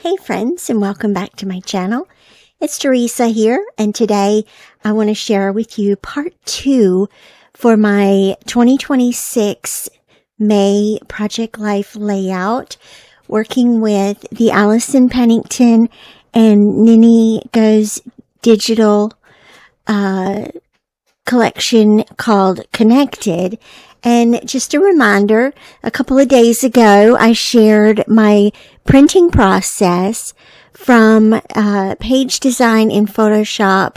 Hey friends, and welcome back to my channel. It's Teresa here, and today I want to share with you part 2 for my 2026 May Project Life layout, working with the Allison Pennington and Ninigoesdigi collection called Connected. And just a reminder, a couple of days ago, I shared my printing process from page design in Photoshop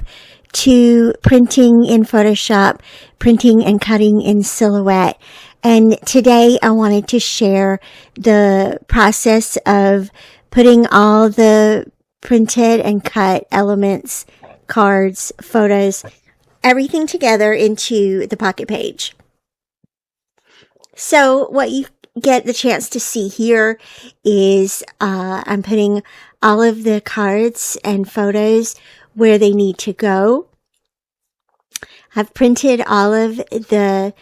to printing in Photoshop, printing and cutting in Silhouette. And today I wanted to share the process of putting all the printed and cut elements, cards, photos, everything together into the pocket page. So what you get the chance to see here is I'm putting all of the cards and photos where they need to go. I've printed all of the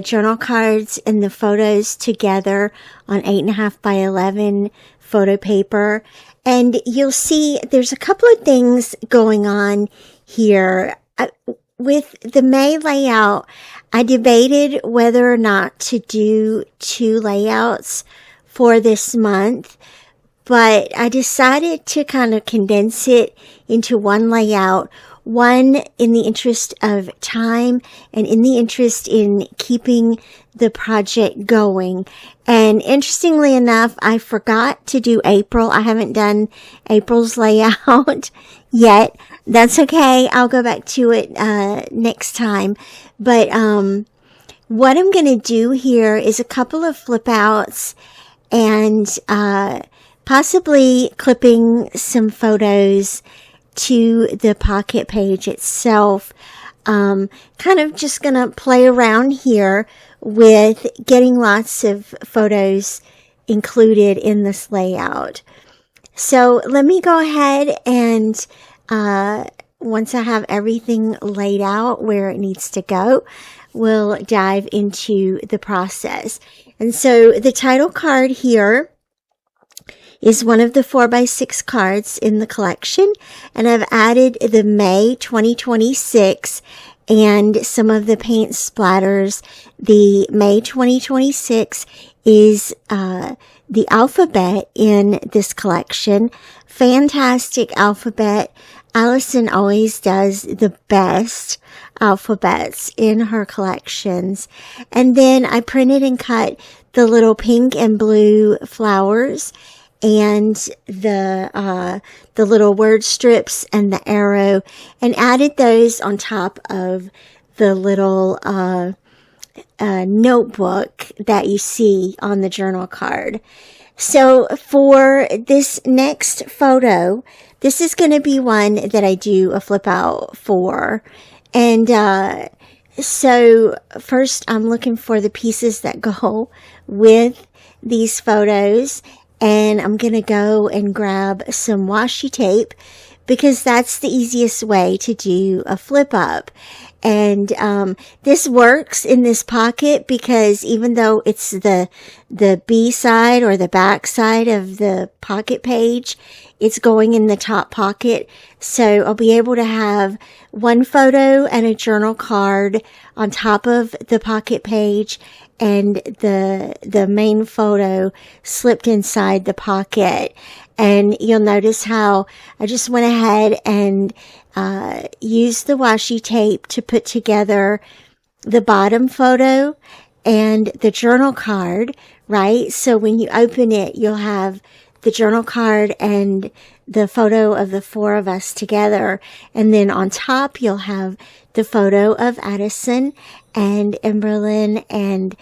journal cards and the photos together on 8.5 by 11 photo paper. And you'll see there's a couple of things going on here. With the May layout, I debated whether or not to do 2 layouts for this month, but I decided to kind of condense it into one layout, one in the interest of time and in the interest in keeping the project going. And interestingly enough, I forgot to do April. I haven't done April's layout yet. That's okay. I'll go back to it next time. But what I'm going to do here is a couple of flip outs and possibly clipping some photos to the pocket page itself. Kind of just going to play around here with getting lots of photos included in this layout. So let me go ahead and once I have everything laid out where it needs to go, we'll dive into the process. And so the title card here is one of the 4x6 cards in the collection, and I've added the May 2026 and some of the paint splatters. The May 2026 is the alphabet in this collection. Fantastic alphabet. Allison always does the best alphabets in her collections. And then I printed and cut the little pink and blue flowers and the little word strips and the arrow, and added those on top of the little notebook that you see on the journal card. So for this next photo, this is going to be one that I do a flip out for. And so first I'm looking for the pieces that go with these photos, and I'm going to go and grab some washi tape because that's the easiest way to do a flip up. And this works in this pocket because even though it's the B side or the back side of the pocket page, it's going in the top pocket. So I'll be able to have one photo and a journal card on top of the pocket page, and the main photo slipped inside the pocket. And you'll notice how I just went ahead and used the washi tape to put together the bottom photo and the journal card, right? So when you open it, you'll have the journal card and the photo of the 4 of us together. And then on top, you'll have the photo of Addison and Emberlyn, and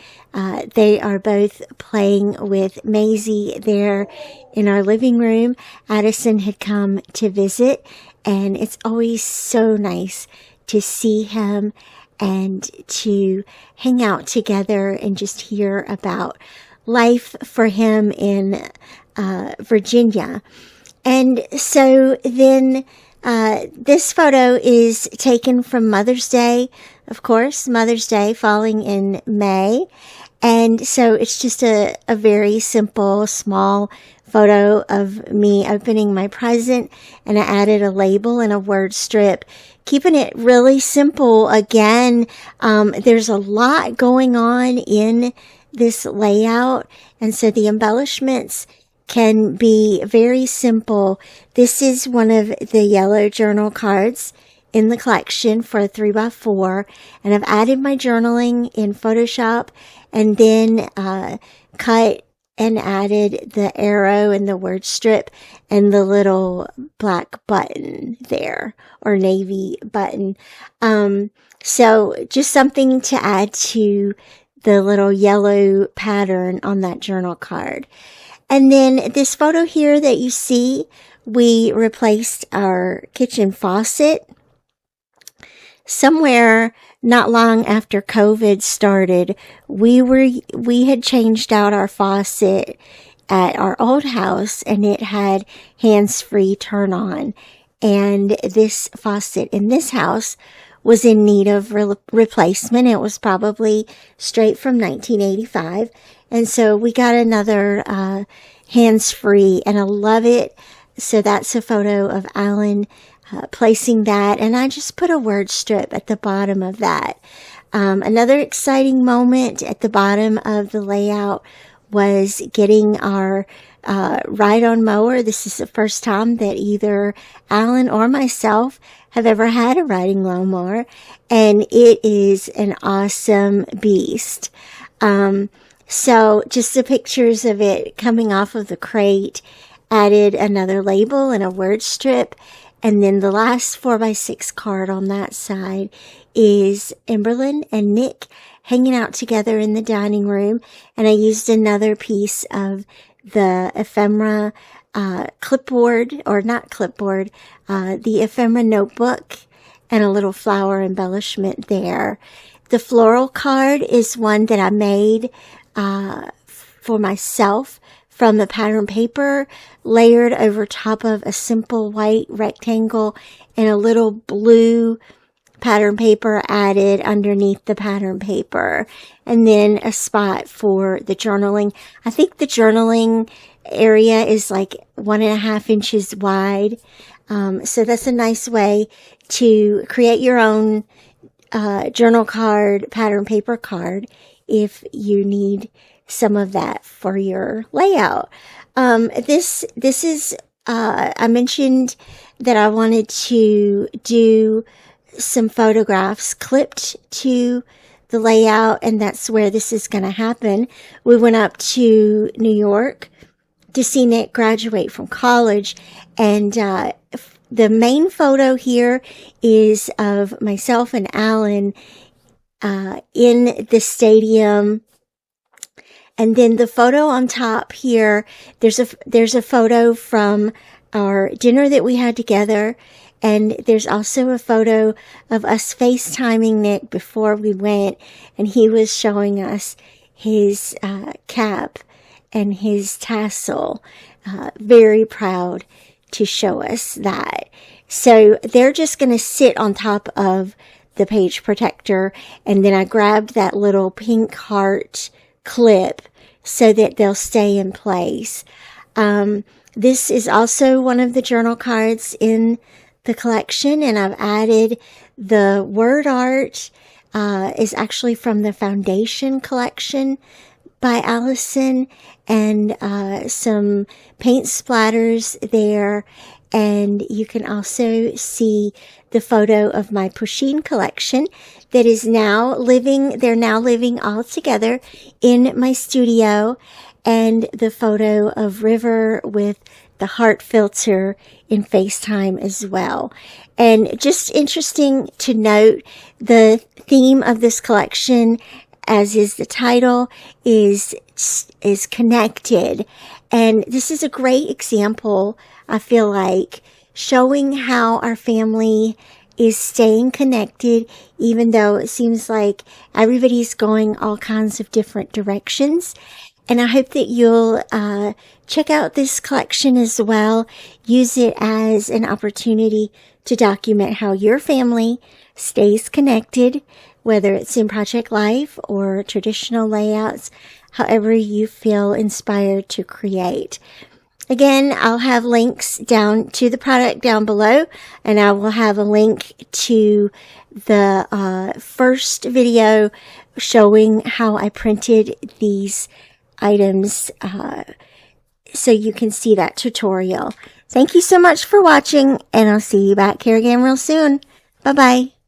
they are both playing with Maisie there in our living room. Addison had come to visit, and it's always so nice to see him and to hang out together and just hear about life for him in Virginia. And so then this photo is taken from Mother's Day, of course, Mother's Day falling in May. And so it's just a very simple, small photo of me opening my present, and I added a label and a word strip, keeping it really simple. Again, there's a lot going on in this layout, and so the embellishments can be very simple. This is one of the yellow journal cards in the collection for a 3x4, and I've added my journaling in Photoshop, and then cut and added the arrow and the word strip and the little black button there, or navy button. So just something to add to the little yellow pattern on that journal card. And then this photo here that you see, we replaced our kitchen faucet. Somewhere not long after COVID started, we had changed out our faucet at our old house, and it had hands-free turn on. And this faucet in this house was in need of replacement. It was probably straight from 1985. And so we got another hands-free, and I love it. So that's a photo of Alan placing that, and I just put a word strip at the bottom of that. Another exciting moment at the bottom of the layout was getting our ride-on mower. This is the first time that either Alan or myself have ever had a riding lawnmower, and it is an awesome beast. So just the pictures of it coming off of the crate, added another label and a word strip. And then the last 4x6 card on that side is Emberlyn and Nick hanging out together in the dining room. And I used another piece of the ephemera clipboard, or not clipboard, the ephemera notebook, and a little flower embellishment there. The floral card is one that I made for myself from the pattern paper, layered over top of a simple white rectangle, and a little blue pattern paper added underneath the pattern paper, and then a spot for the journaling. I think the journaling area is like 1.5 inches wide. So that's a nice way to create your own journal card, pattern paper card, if you need some of that for your layout. This is, I mentioned that I wanted to do some photographs clipped to the layout, and that's where this is going to happen. We went up to New York to see Nick graduate from college, and the main photo here is of myself and Alan in the stadium. And then the photo on top here, there's a photo from our dinner that we had together. And there's also a photo of us FaceTiming Nick before we went. And he was showing us his cap and his tassel. Very proud to show us that. So they're just going to sit on top of the page protector. And then I grabbed that little pink heart clip so that they'll stay in place. This is also one of the journal cards in the collection, and I've added the word art is actually from the Foundation collection by Allison, and some paint splatters there. And you can also see the photo of my Pusheen collection that is now living, they're now living all together in my studio, and the photo of River with the heart filter in FaceTime as well. And just interesting to note, the theme of this collection, as is the title, is connected. And this is a great example, I feel like, showing how our family is staying connected, even though it seems like everybody's going all kinds of different directions. And I hope that you'll check out this collection as well. Use it as an opportunity to document how your family stays connected, whether it's in Project Life or traditional layouts, however you feel inspired to create. Again, I'll have links down to the product down below, and I will have a link to the first video showing how I printed these items so you can see that tutorial. Thank you so much for watching, and I'll see you back here again real soon. Bye-bye.